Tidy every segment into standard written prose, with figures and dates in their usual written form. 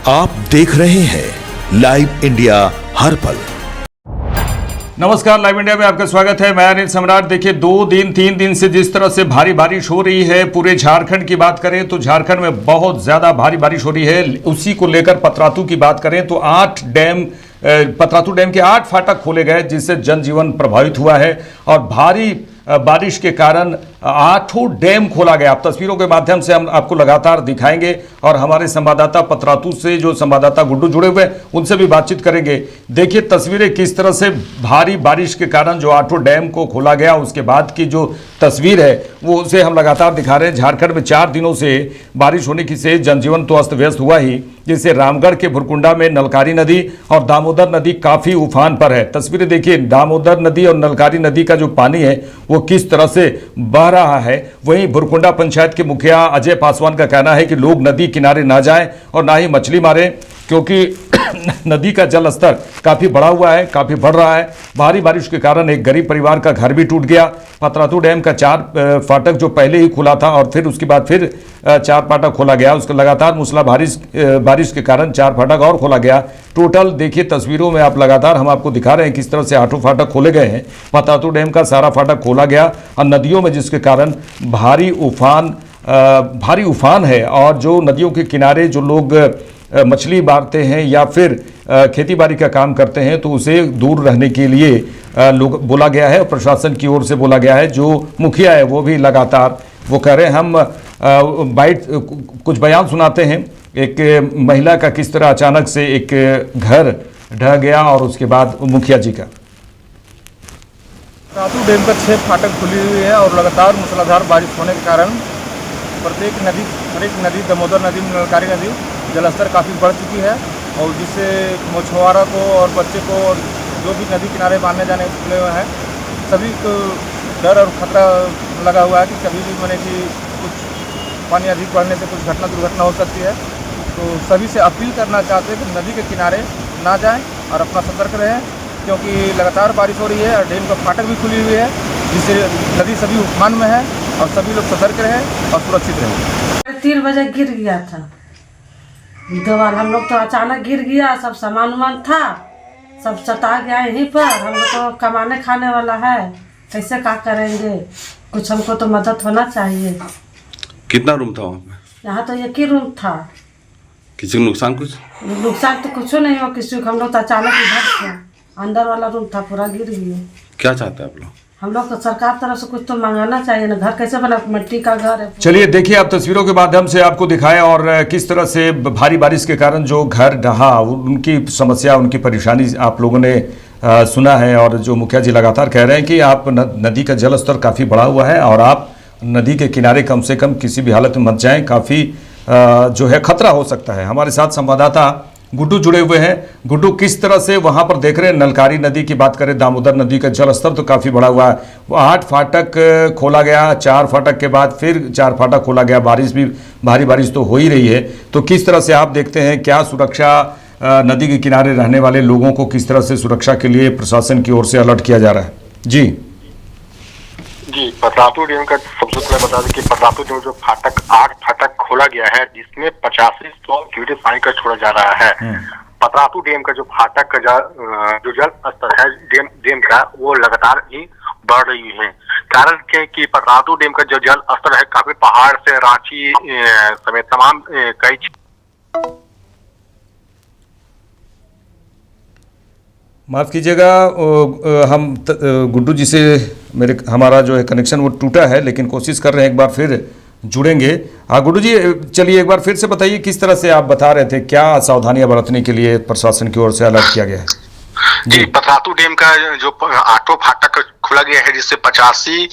आप देख रहे हैं लाइव इंडिया हर पल। नमस्कार, लाइव इंडिया में आपका स्वागत है। मैं अनिल सम्राट। देखिए, 2-3 दिन से जिस तरह से भारी बारिश हो रही है, पूरे झारखंड की बात करें तो झारखंड में बहुत ज्यादा भारी बारिश हो रही है। उसी को लेकर पतरातू की बात करें तो पतरातू डैम के 8 फाटक खोले गए, जिससे जनजीवन प्रभावित हुआ है और भारी बारिश के कारण 8 डैम खोला गया। आप तस्वीरों के माध्यम से हम आपको लगातार दिखाएंगे और हमारे संवाददाता पतरातू से जो संवाददाता गुड्डू जुड़े हुए उनसे भी बातचीत करेंगे। देखिए तस्वीरें किस तरह से भारी बारिश के कारण जो 8 डैम को खोला गया, उसके बाद की जो तस्वीर है वो उसे हम लगातार दिखा रहे हैं। झारखंड में 4 दिनों से बारिश होने की से जनजीवन तो अस्त व्यस्त हुआ ही, जिससे रामगढ़ के भुरकुंडा में नलकारी नदी और दामोदर नदी काफी उफान पर है। तस्वीरें देखिए, दामोदर नदी और नलकारी नदी का जो पानी है वो किस तरह से बह रहा है। वहीं भुरकुंडा पंचायत के मुखिया अजय पासवान का कहना है कि लोग नदी किनारे ना जाएं और ना ही मछली मारें, क्योंकि नदी का जल स्तर काफी बढ़ा हुआ है, काफी बढ़ रहा है। भारी बारिश के कारण एक गरीब परिवार का घर भी टूट गया। पतरातू डैम का 4 फाटक जो पहले ही खुला था और फिर उसके बाद फिर 4 फाटक खोला गया। उसके लगातार मूसलाधार बारिश के कारण 4 फाटक और खोला गया। टोटल देखिए तस्वीरों में आप लगातार हम आपको दिखा रहे हैं किस तरह से 8 फाटक खोले गए हैं। पतरातू डैम का सारा फाटक खोला गया और नदियों में जिसके कारण भारी उफान है। और जो नदियों के किनारे जो लोग मछली मारते हैं या फिर खेती बाड़ी का काम करते हैं तो उसे दूर रहने के लिए लोग बोला गया है और प्रशासन की ओर से बोला गया है। जो मुखिया है वो भी लगातार वो कह रहे हैं। हम कुछ बयान सुनाते हैं। एक महिला का किस तरह अचानक से एक घर ढह गया और उसके बाद मुखिया जी का। पतरातू डैम का 6 फाटक खुली हुई है और लगातार मूसलाधार बारिश होने के कारण हर एक नदी दामोदर नदी, नलकारी नदी जलस्तर काफ़ी बढ़ चुकी है और जिससे मछुआरा को और बच्चे को और जो भी नदी किनारे मारने जाने खुले हुए हैं सभी को डर और खतरा लगा हुआ है कि कभी भी मैंने कि कुछ पानी अधिक बढ़ने से कुछ दुर्घटना हो सकती है। तो सभी से अपील करना चाहते हैं कि नदी के किनारे ना जाएं और अपना सतर्क रहें, क्योंकि लगातार बारिश हो रही है और डैम का फाटक भी खुली हुई है, जिससे नदी सभी उफान में है और सभी लोग सतर्क रहें और सुरक्षित रहें। 3 बजे गिर गया था दीवार। हम लोग तो अचानक गिर गया, सब सामान था सब सता गया यहीं पर। हम लोग तो कमाने खाने वाला है, कैसे क्या करेंगे? कुछ हमको तो मदद होना चाहिए। कितना रूम था वहाँ पे? यहाँ तो एक ही रूम था। किसी को नुकसान तो कुछ नहीं हो किसी को। हम लोग तो अचानक इधर थे, अंदर वाला रूम था पूरा गिर गया। क्या चाहते हैं आप लोग? हम लोग तो सरकार तरफ से कुछ तो मंगाना चाहिए ना। घर कैसे बना? मिट्टी का घर है। चलिए देखिए, आप तस्वीरों के माध्यम से आपको दिखाएं और किस तरह से भारी बारिश के कारण जो घर ढहा उनकी समस्या, उनकी परेशानी आप लोगों ने सुना है। और जो मुखिया जी लगातार कह रहे हैं कि आप नदी का जल स्तर काफ़ी बढ़ा हुआ है और आप नदी के किनारे कम से कम किसी भी हालत में मत जाएं, काफ़ी जो है खतरा हो सकता है। हमारे साथ संवाददाता गुड्डू जुड़े हुए हैं। गुड्डू, किस तरह से वहां पर देख रहे हैं? नलकारी नदी की बात करें, दामोदर नदी का जल स्तर तो काफी बढ़ा हुआ है। वो 8 फाटक खोला गया, 4 फाटक के बाद फिर 4 फाटक खोला गया। भारी बारिश तो हो ही रही है, तो किस तरह से आप देखते हैं? क्या सुरक्षा नदी के किनारे रहने वाले लोगों को किस तरह से सुरक्षा के लिए प्रशासन की ओर से अलर्ट किया जा रहा है? जी पतरातू डैम का सबसे पहले बता दें कि पतरातू डैम जो 8 फाटक खोला गया है, जिसमें 85-100 क्यूसेक पानी का छोड़ा जा रहा है। पतरातू डैम का जो फाटक का जो जल स्तर है डैम का, वो लगातार ही बढ़ रही है। कारण क्या कि पतरातू डैम का जो जल स्तर है काफी पहाड़ से रांची समेत तमाम कई माफ़ कीजिएगा, हम गुड्डू जी से हमारा जो है कनेक्शन वो टूटा है, लेकिन कोशिश कर रहे हैं एक बार फिर जुड़ेंगे। हाँ गुड्डू जी, चलिए एक बार फिर से बताइए किस तरह से आप बता रहे थे, क्या सावधानियां बरतने के लिए प्रशासन की ओर से अलर्ट किया गया है? जी, पतरातू डैम का जो 8 फाटक खुला गया है, जिससे 85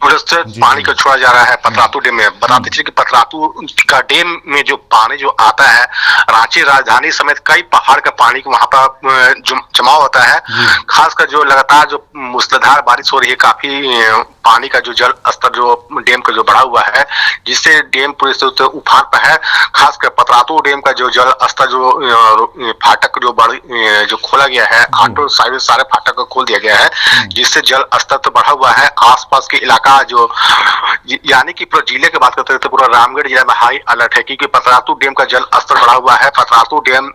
पानी का छोड़ा जा रहा है पतरातू डैम में। बताते चलिए कि पतरातू का डैम में जो पानी जो आता है, रांची राजधानी समेत कई पहाड़ का पानी वहां पर जमाव होता है। खासकर जो लगातार जो मूसलाधार बारिश हो रही है, काफी पानी का जो जल स्तर जो डैम का जो बढ़ा हुआ है, जिससे डैम पूरे से उफान पर है। खासकर पतरातू डैम का जो जल स्तर जो फाटक जो खोला गया है, आठों सारे फाटक को खोल दिया गया है, जिससे जल स्तर तो बढ़ा हुआ है। आसपास के इलाका जो यानी कि पूरा जिले की बात करते हैं तो पूरा रामगढ़ जिला में हाई अलर्ट है, क्योंकि पतरातू डैम का जल स्तर बढ़ा हुआ है। पतरातू डैम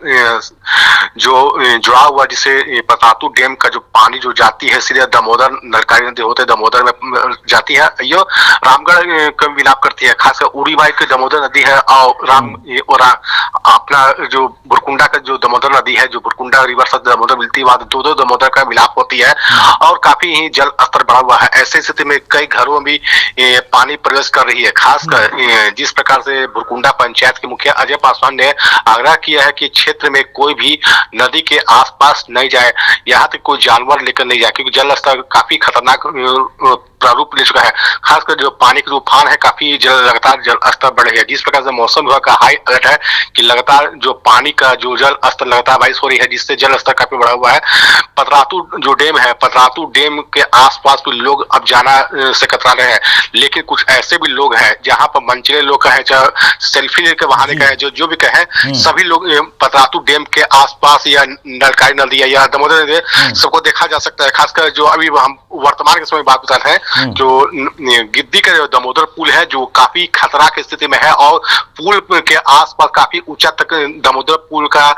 जो जुड़ा हुआ, जिससे पतरातू डैम का जो पानी जो जाती है सीधे दामोदर नलकारी नदी होते दामोदर में जाती है, यो रामगढ़ का मिलाप करती है। खासकर उड़ी माई की दामोदर नदी है और अपना जो बुरकुंडा का जो दामोदर नदी है, जो बुरकुंडा रिवर से दामोदर मिलती है, वहां दो दामोदर का मिलाप होती है और काफी ही जल स्तर बढ़ा हुआ है। ऐसे स्थिति में कई घरों में भी पानी प्रवेश कर रही है। खासकर जिस प्रकार से बुरकुंडा पंचायत के मुखिया अजय पासवान ने आग्रह किया है कि क्षेत्र में कोई भी नदी के आसपास नहीं जाए, यहाँ तक कोई जानवर लेकर नहीं जाए, क्योंकि जल स्तर काफी खतरनाक प्रारूप ले चुका है। खासकर जो पानी का तूफान है, काफी लगातार जल स्तर बढ़े है। जिस प्रकार से मौसम विभाग का हाई अलर्ट है कि लगातार जो पानी का जो जल स्तर लगातार बारिश हो रही है, जिससे जल स्तर काफी बढ़ा हुआ है। पतरातू जो डैम है, पतरातू डैम के आसपास भी लोग अब जाना से कतरा रहे हैं, लेकिन कुछ ऐसे भी लोग हैं जहां पर मनचले लोग कहे, चाहे सेल्फी लेकर बहाने कहे, जो भी कहे, सभी लोग पतरातू डैम के आसपास या नलकारी नदी या दामोदर नदी सबको देखा जा सकता है। खासकर जो अभी हम वर्तमान के समय बात बता रहे हैं, जो गिद्दी का जो दामोदर पुल है, जो काफी खतरा की स्थिति में है और पुल के आसपास काफी ऊंचा तक दामोदर पुल का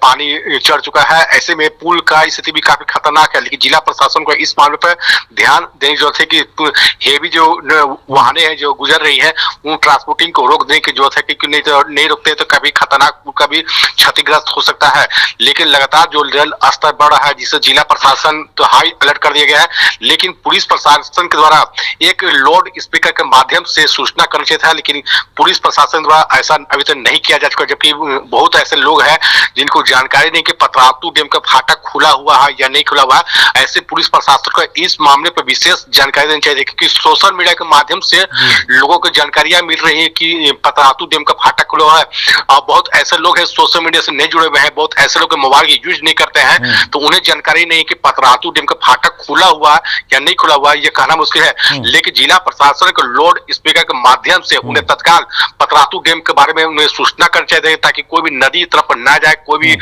पानी चढ़ चुका है। ऐसे में पुल का स्थिति भी काफी खतरनाक है, लेकिन जिला प्रशासन को इस मामले पर ध्यान देने की जरूरत है कि हेवी जो वाहने हैं जो गुजर रही है, उन ट्रांसपोर्टिंग को रोक देने की जरूरत है, क्योंकि नहीं रोकते तो कभी खतरनाक पुल का भी क्षतिग्रस्त हो सकता है। लेकिन लगातार जो जल स्तर बढ़ रहा है, जिससे जिला प्रशासन तो हाई अलर्ट कर दिया गया है, लेकिन पुलिस प्रशासन के द्वारा एक लाउड स्पीकर के माध्यम से सूचना करना चाहिए था, लेकिन पुलिस प्रशासन द्वारा ऐसा अभी तक नहीं किया जा चुका। जबकि बहुत ऐसे लोग हैं जिनको जानकारी नहीं कि पतरातू डैम का फाटक खुला हुआ है या नहीं खुला हुआ है। ऐसे पुलिस प्रशासन को इस मामले पर विशेष जानकारी देनी चाहिए, क्योंकि सोशल मीडिया के माध्यम से लोगों को जानकारियां मिल रही है कि पतरातू डैम का फाटक खुला हुआ है, और बहुत ऐसे लोग हैं सोशल मीडिया से नहीं जुड़े हुए हैं, बहुत ऐसे लोग मोबाइल यूज नहीं करते हैं, तो उन्हें जानकारी नहीं कि पतरातू डैम का फाटक खुला हुआ या नहीं खुला हुआ, ये कहना मुश्किल है। लेकिन जिला प्रशासन को लाउड स्पीकर के माध्यम से उन्हें तत्काल पतरातू डैम के बारे में उन्हें सूचना करनी चाहिए, ताकि कोई भी नदी तरफ ना जाए, कोई भी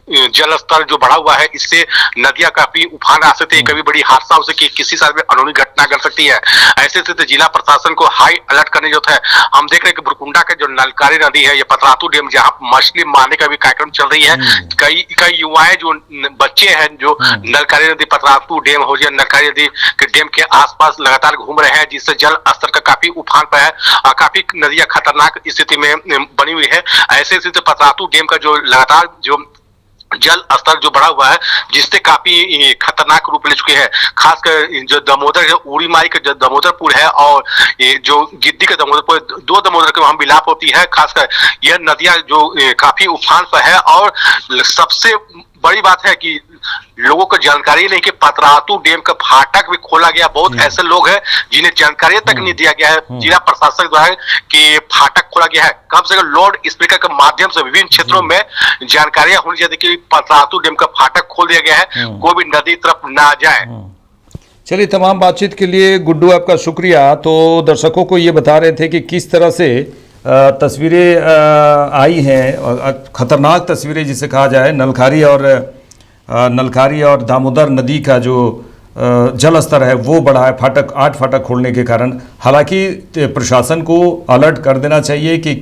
जल स्तर जो बढ़ा हुआ है, इससे नदियां काफी उफान आ सकती है, कभी बड़ी हादसा हो सकती है, किसी साल में अनहोनी घटना कर सकती है। ऐसे से जिला प्रशासन को हाई अलर्ट करने जो है। हम देख रहे हैं कि बुरकुंडा का जो नलकारी नदी है, या पतरातू डैम, जहां मछली मारने का भी कार्यक्रम चल रही है, कई युवाएं जो बच्चे हैं जो नलकारी नदी, पतरातू डैम हो या नलकारी नदी के डैम के आसपास लगातार घूम रहे हैं, जिससे जल स्तर का काफी उफान पर है और काफी नदियां खतरनाक स्थिति में बनी हुई है। ऐसे स्थिति पतरातू डैम का जो लगातार जो जल स्तर जो बढ़ा हुआ है, जिससे काफी खतरनाक रूप ले चुके हैं। खासकर जो दामोदर है, उड़ी माई का जो दामोदर पुल है और ये जो गिद्दी का दामोदर पुल, दो दामोदर के वहां मिलाप होती है। खासकर यह नदियां जो काफी उफान पर है, और सबसे बड़ी बात है कि लोगों को जानकारी नहीं कि पतरातू डैम का फाटक भी खोला गया। बहुत ऐसे लोग हैं जिन्हें जानकारी तक नहीं दिया गया है जिला प्रशासन द्वारा कि फाटक खोला गया है। कम से कम लाउड स्पीकर के माध्यम से विभिन्न क्षेत्रों में जानकारियां होनी चाहिए कि पतरातू डैम का फाटक खोल दिया गया है, कोई भी नदी तरफ ना जाए। चलिए, तमाम बातचीत के लिए गुड्डू आपका शुक्रिया। तो दर्शकों को ये बता रहे थे कि किस तरह से तस्वीरें आई हैं, खतरनाक तस्वीरें जिसे कहा जाए, नलखारी और दामोदर नदी का जो जल स्तर है वो बढ़ा है 8 फाटक खोलने के कारण। हालांकि प्रशासन को अलर्ट कर देना चाहिए कि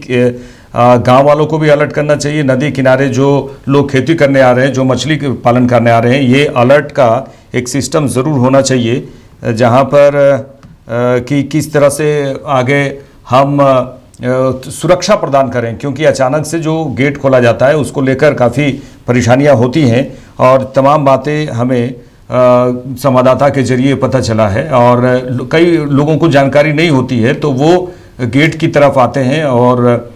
गांव वालों को भी अलर्ट करना चाहिए। नदी किनारे जो लोग खेती करने आ रहे हैं, जो मछली पालन करने आ रहे हैं, ये अलर्ट का एक सिस्टम ज़रूर होना चाहिए, जहां पर कि किस तरह से आगे हम सुरक्षा प्रदान करें, क्योंकि अचानक से जो गेट खोला जाता है उसको लेकर काफ़ी परेशानियां होती हैं और तमाम बातें हमें संवाददाता के जरिए पता चला है। और कई लोगों को जानकारी नहीं होती है तो वो गेट की तरफ आते हैं और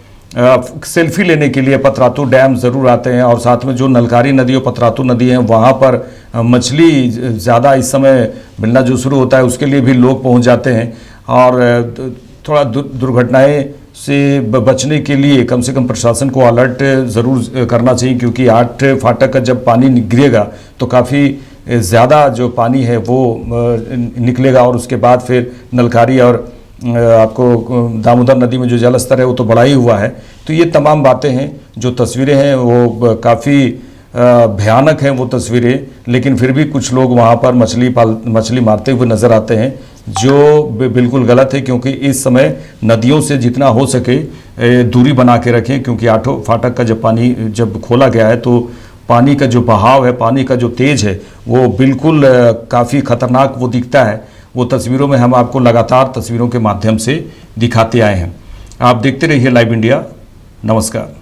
सेल्फी लेने के लिए पतरातू डैम ज़रूर आते हैं। और साथ में जो नलकारी नदी और पतरातू नदी है, वहाँ पर मछली ज़्यादा इस समय मिलना जो शुरू होता है, उसके लिए भी लोग पहुँच जाते हैं। और थोड़ा दुर्घटनाएं से बचने के लिए कम से कम प्रशासन को अलर्ट ज़रूर करना चाहिए, क्योंकि 8 फाटक का जब पानी गिरेगा तो काफ़ी ज़्यादा जो पानी है वो निकलेगा और उसके बाद फिर नलकारी और आपको दामोदर नदी में जो जल स्तर है वो तो बढ़ा ही हुआ है। तो ये तमाम बातें हैं, जो तस्वीरें हैं वो काफ़ी भयानक हैं वो तस्वीरें, लेकिन फिर भी कुछ लोग वहाँ पर मछली मारते हुए नज़र आते हैं, जो बिल्कुल गलत है। क्योंकि इस समय नदियों से जितना हो सके दूरी बना के रखें, क्योंकि आठों फाटक का जब खोला गया है तो पानी का जो बहाव है, पानी का जो तेज है वो बिल्कुल काफ़ी ख़तरनाक वो दिखता है। वो तस्वीरों में हम आपको लगातार तस्वीरों के माध्यम से दिखाते आए हैं। आप देखते रहिए लाइव इंडिया। नमस्कार।